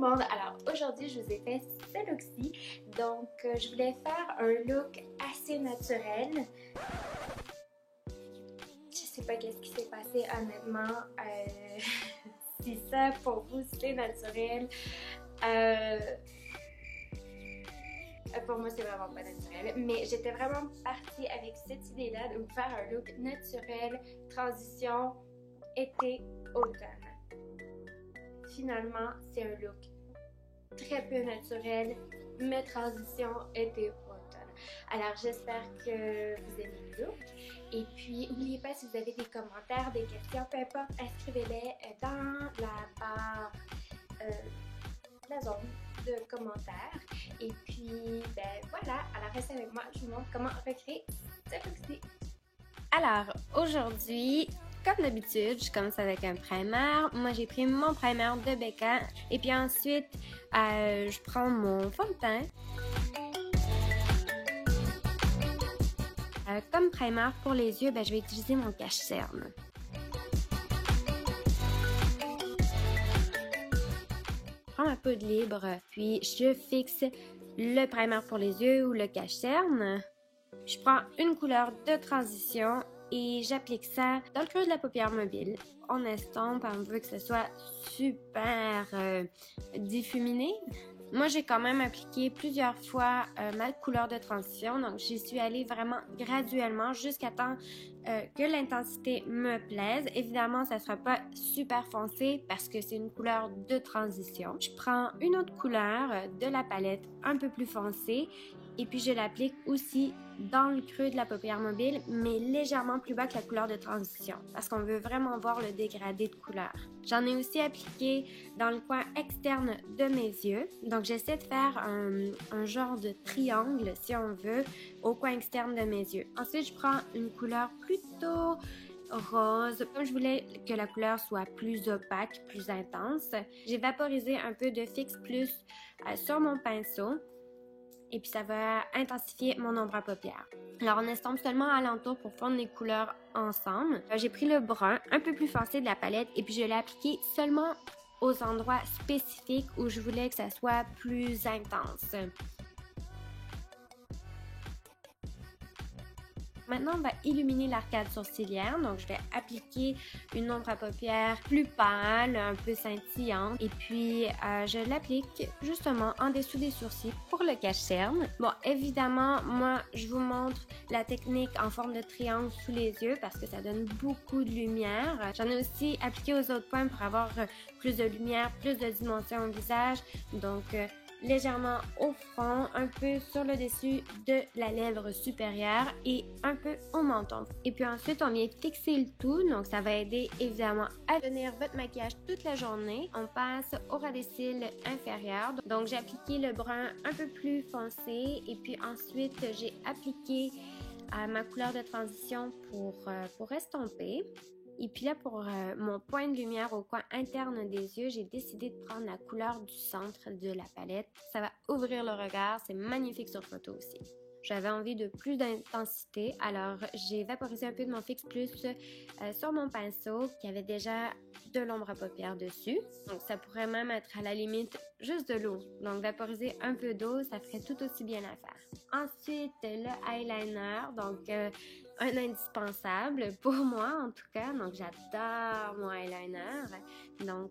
monde! Alors aujourd'hui je vous ai fait ce look-ci, donc je voulais faire un look assez naturel. Je sais pas qu'est-ce qui s'est passé honnêtement, si ça pour vous c'est naturel, pour moi c'est vraiment pas naturel, mais j'étais vraiment partie avec cette idée-là de vous faire un look naturel, transition été-automne. Finalement, c'est un look très peu naturel, mais transition été-automne. Alors, j'espère que vous aimez le look. Et puis, n'oubliez pas, si vous avez des commentaires, des questions, peu importe, inscrivez-les dans la barre, la zone de commentaires. Et puis, ben voilà, alors restez avec moi, je vous montre comment recréer ce look-ci. Alors, aujourd'hui, comme d'habitude, je commence avec un primer. Moi, j'ai pris mon primer de Becca. Et puis ensuite, je prends mon fond de teint. Comme primer pour les yeux, je vais utiliser mon cache-cerne. Je prends ma poudre libre, puis je fixe le primer pour les yeux ou le cache-cerne. Je prends une couleur de transition et j'applique ça dans le creux de la paupière mobile. On estompe, on veut que ce soit super diffuminé. Moi, j'ai quand même appliqué plusieurs fois ma couleur de transition, donc j'y suis allée vraiment graduellement jusqu'à temps que l'intensité me plaise. Évidemment, ça ne sera pas super foncé parce que c'est une couleur de transition. Je prends une autre couleur de la palette un peu plus foncée et puis je l'applique aussi dans le creux de la paupière mobile, mais légèrement plus bas que la couleur de transition, parce qu'on veut vraiment voir le dégradé de couleur. J'en ai aussi appliqué dans le coin externe de mes yeux, donc j'essaie de faire un genre de triangle, si on veut, au coin externe de mes yeux. Ensuite, je prends une couleur plutôt rose. Comme je voulais que la couleur soit plus opaque, plus intense, j'ai vaporisé un peu de Fix Plus sur mon pinceau. Et puis ça va intensifier mon ombre à paupières. Alors on estompe seulement alentour pour fondre les couleurs ensemble. J'ai pris le brun un peu plus foncé de la palette et puis je l'ai appliqué seulement aux endroits spécifiques où je voulais que ça soit plus intense. Maintenant, on va illuminer l'arcade sourcilière. Donc, je vais appliquer une ombre à paupières plus pâle, un peu scintillante. Et puis, je l'applique justement en dessous des sourcils pour le cache-cerne. Bon, évidemment, moi, je vous montre la technique en forme de triangle sous les yeux parce que ça donne beaucoup de lumière. J'en ai aussi appliqué aux autres points pour avoir plus de lumière, plus de dimension au visage. Donc, légèrement au front, un peu sur le dessus de la lèvre supérieure et un peu au menton. Et puis ensuite, on vient fixer le tout, donc ça va aider évidemment à tenir votre maquillage toute la journée. On passe au ras des cils inférieur. Donc j'ai appliqué le brun un peu plus foncé et puis ensuite j'ai appliqué ma couleur de transition pour estomper. Et puis là, pour mon point de lumière au coin interne des yeux, j'ai décidé de prendre la couleur du centre de la palette. Ça va ouvrir le regard, c'est magnifique sur photo aussi. J'avais envie de plus d'intensité, alors j'ai vaporisé un peu de mon Fix Plus sur mon pinceau qui avait déjà de l'ombre à paupières dessus. Donc ça pourrait même être à la limite juste de l'eau. Donc vaporiser un peu d'eau, ça ferait tout aussi bien l'affaire. Ensuite, le eyeliner, donc un indispensable pour moi en tout cas. Donc j'adore mon eyeliner. Donc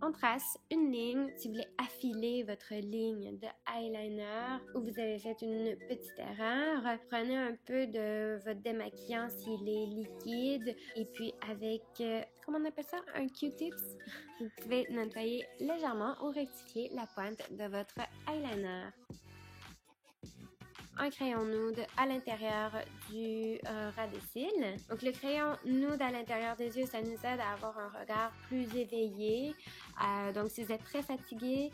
on trace une ligne. Si vous voulez affiler votre ligne de eyeliner ou vous avez fait une petite erreur, prenez un peu de votre démaquillant s'il est liquide et puis avec, comment on appelle ça, un Q-tips, vous pouvez nettoyer légèrement ou rectifier la pointe de votre eyeliner. Un crayon nude à l'intérieur du ras des cils. Donc le crayon nude à l'intérieur des yeux, ça nous aide à avoir un regard plus éveillé. Donc si vous êtes très fatigué,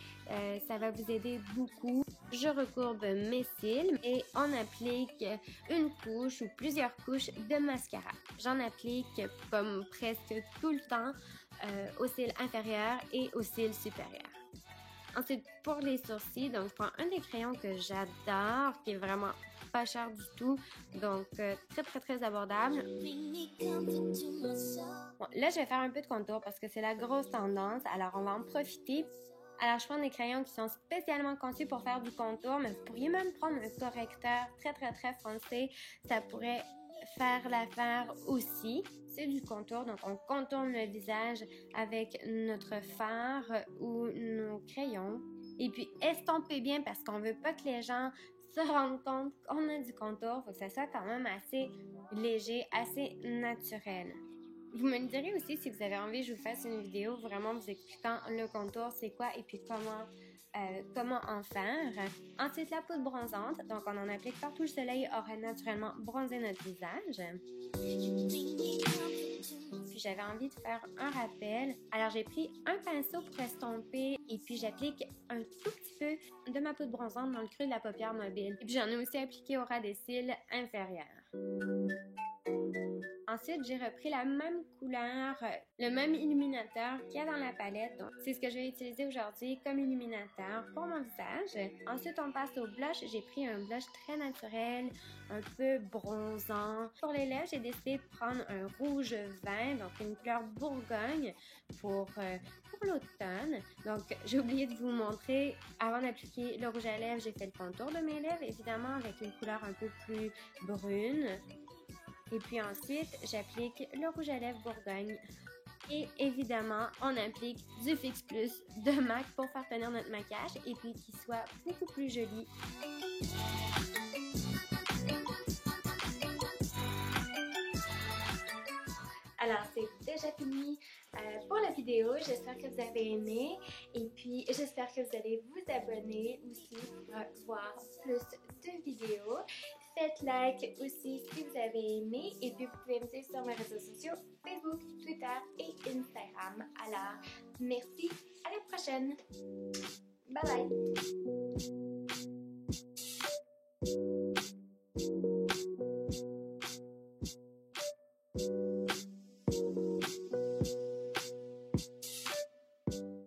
ça va vous aider beaucoup. Je recourbe mes cils et on applique une couche ou plusieurs couches de mascara. J'en applique comme presque tout le temps aux cils inférieurs et aux cils supérieurs. Ensuite, pour les sourcils, donc je prends un des crayons que j'adore, qui est vraiment pas cher du tout, donc très abordable. Bon, là, je vais faire un peu de contour parce que c'est la grosse tendance, alors on va en profiter. Alors, je prends des crayons qui sont spécialement conçus pour faire du contour, mais vous pourriez même prendre un correcteur très foncé, ça pourrait faire l'affaire aussi. C'est du contour, donc on contourne le visage avec notre fard ou nos crayons. Et puis, estampez bien parce qu'on veut pas que les gens se rendent compte qu'on a du contour, faut que ça soit quand même assez léger, assez naturel. Vous me direz aussi si vous avez envie que je vous fasse une vidéo vraiment vous expliquant le contour, c'est quoi et puis comment en faire. Ensuite, la poudre bronzante. Donc, on en applique partout. Le soleil aurait naturellement bronzé notre visage. Puis, j'avais envie de faire un rappel. Alors, j'ai pris un pinceau pour estomper et puis j'applique un tout petit peu de ma poudre bronzante dans le creux de la paupière mobile. Et puis, j'en ai aussi appliqué au ras des cils inférieurs. Ensuite, j'ai repris la même couleur, le même illuminateur qu'il y a dans la palette. Donc, c'est ce que je vais utiliser aujourd'hui comme illuminateur pour mon visage. Ensuite, on passe au blush. J'ai pris un blush très naturel, un peu bronzant. Pour les lèvres, j'ai décidé de prendre un rouge vin, donc une couleur Bourgogne pour l'automne. Donc, j'ai oublié de vous montrer, avant d'appliquer le rouge à lèvres, j'ai fait le contour de mes lèvres, évidemment avec une couleur un peu plus brune. Et puis ensuite, j'applique le rouge à lèvres Bourgogne. Et évidemment, on applique du Fix Plus de MAC pour faire tenir notre maquillage et puis qu'il soit beaucoup plus joli. Alors, c'est déjà fini pour la vidéo. J'espère que vous avez aimé et puis j'espère que vous allez vous abonner aussi pour voir plus de vidéos. Faites like aussi si vous avez aimé et puis vous pouvez me suivre sur mes réseaux sociaux Facebook, Twitter et Instagram. Alors, merci, à la prochaine. Bye bye.